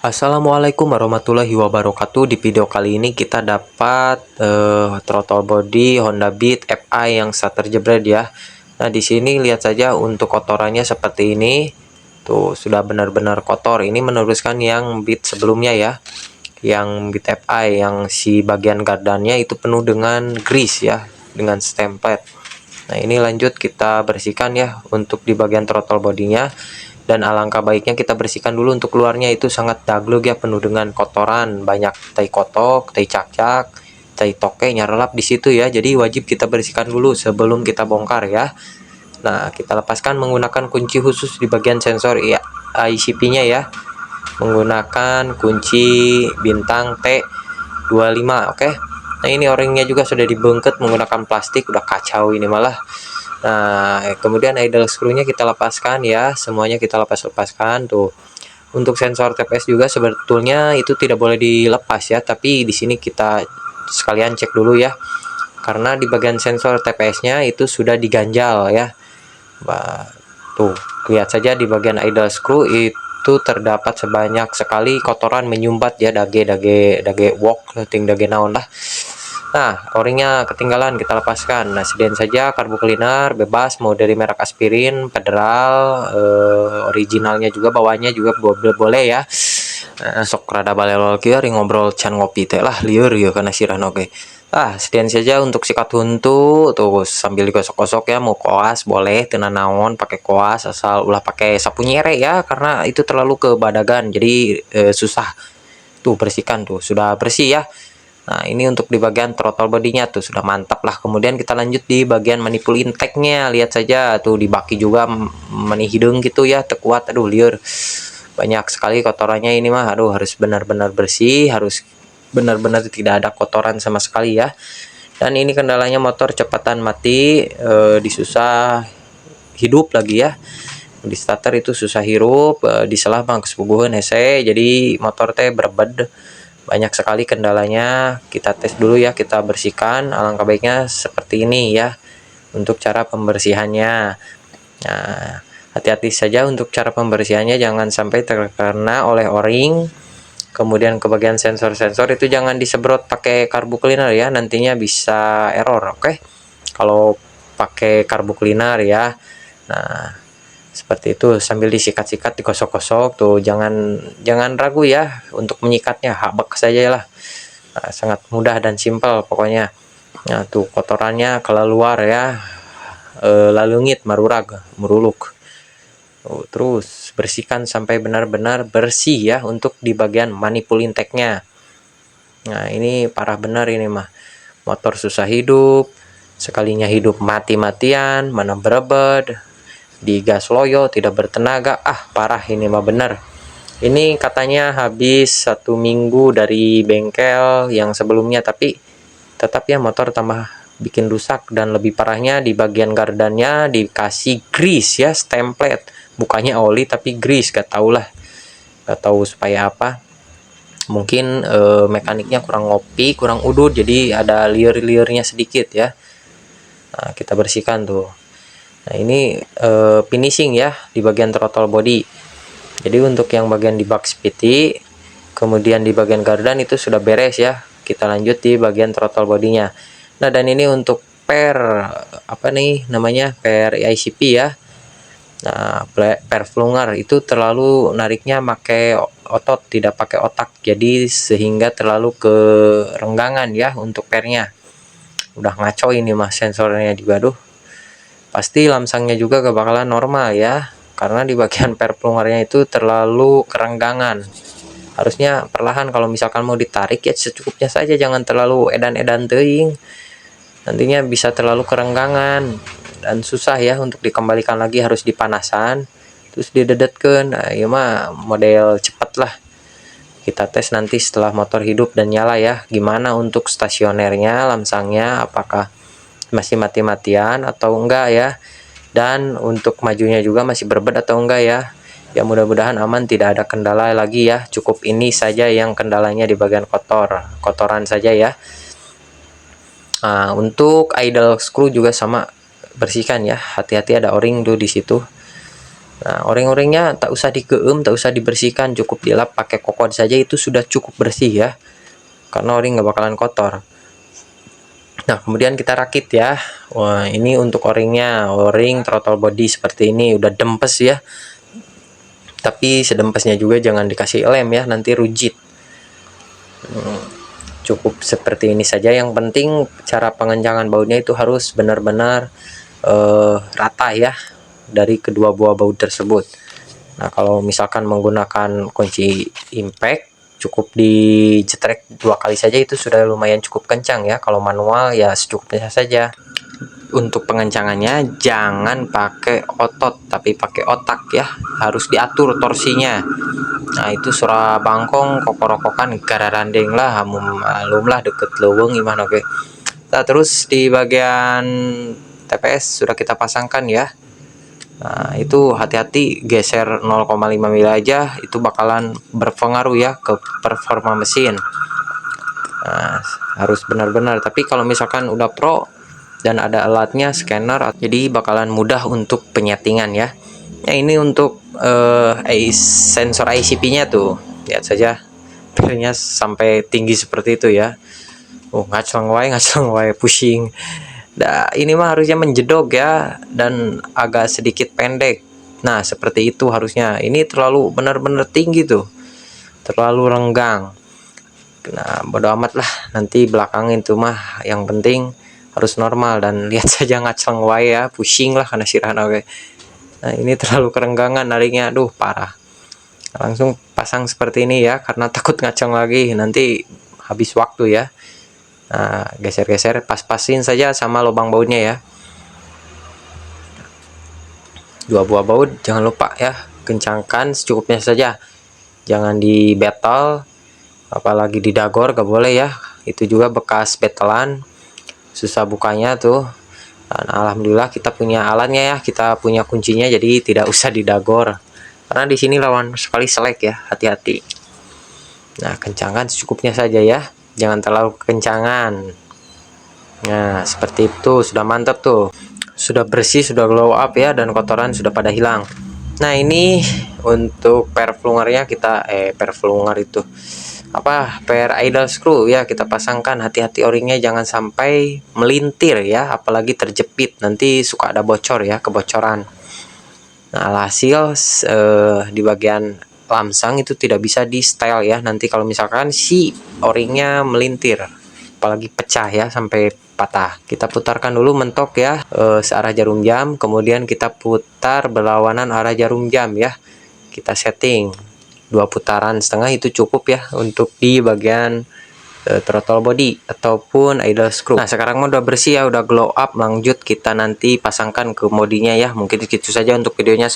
Assalamualaikum warahmatullahi wabarakatuh. Di video kali ini kita dapat throttle body Honda Beat Fi yang starter jebret ya. Nah, di sini lihat saja untuk kotorannya seperti ini. Tuh, sudah benar-benar kotor. Ini meneruskan yang Beat sebelumnya ya. Yang Beat Fi yang si bagian gardannya itu penuh dengan grease ya, dengan stempel. Nah, ini lanjut kita bersihkan ya untuk di bagian throttle bodinya. Dan alangkah baiknya kita bersihkan dulu untuk luarnya, itu sangat daglug ya, penuh dengan kotoran, banyak tai kotok, tai cacak, tai toke nyarelap di situ ya. Jadi wajib kita bersihkan dulu sebelum kita bongkar ya. Nah, kita lepaskan menggunakan kunci khusus di bagian sensor ya, ICP-nya ya. Menggunakan kunci bintang T25, oke. Nah, ini o-ringnya juga sudah dibengket menggunakan plastik, udah kacau ini malah. Nah, kemudian idle screw-nya kita lepaskan ya, semuanya kita lepaskan tuh. Untuk sensor TPS juga sebetulnya itu tidak boleh dilepas ya, tapi di sini kita sekalian cek dulu ya. Karena di bagian sensor TPS-nya itu sudah diganjal ya. Tuh, lihat saja di bagian idle screw itu terdapat sebanyak sekali kotoran menyumbat ya, dage wok, ting dage naon lah. Nah, o-ringnya ketinggalan, kita lepaskan. Nah, sediain saja karbu cleaner bebas, mau dari merek aspirin, federal, originalnya juga, bawahnya juga boleh ya. Sok rada balelol kieu ngobrol can ngopi teh lah lieur ya kana sirah oge. Sediain saja untuk sikat huntu, terus sambil digosok-gosok ya, mau koas boleh, tenan naon pakai koas, asal ulah pakai sapu nyere ya, karena itu terlalu kebadagan jadi susah. Tuh, bersihkan tuh, sudah bersih ya. Nah, ini untuk di bagian throttle bodinya tuh sudah mantap lah. Kemudian kita lanjut di bagian manipul intake-nya. Lihat saja tuh di baki juga meni hidung gitu ya, terkuat. Aduh, liur. Banyak sekali kotorannya ini mah. Aduh, harus benar-benar bersih, harus benar-benar tidak ada kotoran sama sekali ya. Dan ini kendalanya motor cepatan mati, disusah hidup lagi ya. Di starter itu susah hirup, di selah mah kesubuheun hese, jadi motor teh berebed. Banyak sekali kendalanya. Kita tes dulu ya, kita bersihkan. Alangkah baiknya seperti ini ya untuk cara pembersihannya. Nah, hati-hati saja untuk cara pembersihannya, jangan sampai terkena oleh o-ring. Kemudian ke bagian sensor-sensor itu jangan disemprot pakai karbu cleaner ya, nantinya bisa error, oke. Kalau pakai karbu cleaner ya. Nah, seperti itu, sambil disikat-sikat, digosok-gosok tuh, jangan ragu ya untuk menyikatnya, habek saja lah. Nah, sangat mudah dan simpel pokoknya. Nah, tuh kotorannya keluar ya, lalungit, marurag, meruluk. Terus bersihkan sampai benar-benar bersih ya untuk di bagian manipul intake-nya. Nah, ini parah benar ini mah, motor susah hidup, sekalinya hidup mati-matian, mana berebed, di gas loyo, tidak bertenaga. Parah ini mah bener. Ini katanya habis 1 minggu dari bengkel yang sebelumnya, tapi tetap ya motor tambah bikin rusak. Dan lebih parahnya di bagian gardannya dikasih grease ya, stemplet, bukannya oli tapi grease, gak tau lah, gak tahu supaya apa. Mungkin mekaniknya kurang ngopi, kurang udut, jadi ada liur-liurnya sedikit ya. Nah, kita bersihkan tuh. Nah, ini finishing ya di bagian throttle body. Jadi untuk yang bagian di bak spiti, kemudian di bagian gardan itu sudah beres ya. Kita lanjut di bagian throttle bodinya. Nah, dan ini untuk per apa nih namanya, per ICP ya. Nah, per flunger itu terlalu nariknya pakai otot, tidak pakai otak. Jadi sehingga terlalu kerenggangan ya untuk pernya. Udah ngaco ini mah sensornya juga, aduh. Pasti lamsangnya juga gak bakalan normal ya, karena di bagian per pelungarnya itu terlalu kerenggangan. Harusnya perlahan, kalau misalkan mau ditarik ya secukupnya saja, jangan terlalu edan-edan teuing. Nantinya bisa terlalu kerenggangan dan susah ya untuk dikembalikan lagi, harus dipanasan terus didedetkeun. Nah, iya mah model cepet lah. Kita tes nanti setelah motor hidup dan nyala ya, gimana untuk stasionernya, lamsangnya apakah masih mati-matian atau enggak ya, dan untuk majunya juga masih berbed atau enggak ya. Ya, mudah-mudahan aman, tidak ada kendala lagi ya. Cukup ini saja yang kendalanya di bagian kotoran saja ya. Nah, untuk idle screw juga sama, bersihkan ya, hati-hati ada o-ring tuh di situ. Nah, o-ring-o-ringnya tak usah dikeum, tak usah dibersihkan, cukup dilap pakai kokod saja itu sudah cukup bersih ya, karena o-ring nggak bakalan kotor. Nah, kemudian kita rakit ya. Wah, ini untuk o-ringnya, o-ring throttle body seperti ini udah dempes ya, tapi sedempesnya juga jangan dikasih lem ya, nanti rujit. Cukup seperti ini saja, yang penting cara pengencangan bautnya itu harus benar-benar rata ya dari kedua buah baut tersebut. Nah, kalau misalkan menggunakan kunci impact, cukup dijetrek 2 kali saja itu sudah lumayan cukup kencang ya. Kalau manual ya secukupnya saja. Untuk pengencangannya jangan pakai otot tapi pakai otak ya, harus diatur torsinya. Nah, itu surah bangkong kokorokokan gararandeng lah, malum lah deket leweng gimana oke. Nah, terus di bagian TPS sudah kita pasangkan ya. Nah, itu hati-hati geser 0,5 mili aja, itu bakalan berpengaruh ya ke performa mesin. Nah, harus benar-benar, tapi kalau misalkan udah pro dan ada alatnya scanner, jadi bakalan mudah untuk penyetingan ya. Nah, ini untuk sensor ICP-nya tuh, lihat saja pilnya sampai tinggi seperti itu ya. Ngaclang wae pusing. Nah, ini mah harusnya menjedok ya dan agak sedikit pendek. Nah, seperti itu harusnya. Ini terlalu benar-benar tinggi tuh, terlalu renggang. Nah, bodo amat lah, nanti belakangin tuh mah, yang penting harus normal. Dan lihat saja ngaclang wae ya, pusing lah karena sirahna we. Nah, ini terlalu kerenggangan naringnya, aduh parah. Langsung pasang seperti ini ya, karena takut ngacang lagi nanti habis waktu ya. Nah, geser-geser, pas-pasin saja sama lubang bautnya ya. 2 buah baut jangan lupa ya, kencangkan secukupnya saja, jangan di betel, apalagi di dagor gak boleh ya, itu juga bekas betelan susah bukanya tuh. Dan alhamdulillah kita punya alatnya ya, kita punya kuncinya, jadi tidak usah didagor karena di sini lawan sekali selek ya, hati-hati. Nah, kencangkan secukupnya saja ya, jangan terlalu kencangan. Nah, seperti itu sudah mantap tuh, sudah bersih, sudah glow up ya, dan kotoran sudah pada hilang. Nah, ini untuk per flungernya kita per flunger itu apa, per idle screw ya, kita pasangkan. Hati-hati o-ringnya jangan sampai melintir ya, apalagi terjepit, nanti suka ada bocor ya, kebocoran. Nah, alhasil di bagian lamsang itu tidak bisa di style ya, nanti kalau misalkan si o-ringnya melintir, apalagi pecah ya sampai patah. Kita putarkan dulu mentok ya, searah jarum jam, kemudian kita putar berlawanan arah jarum jam ya. Kita setting 2 putaran setengah itu cukup ya untuk di bagian throttle body ataupun idle screw. Nah, sekarang udah bersih ya, udah glow up. Lanjut kita nanti pasangkan ke modinya ya. Mungkin segitu saja untuk videonya.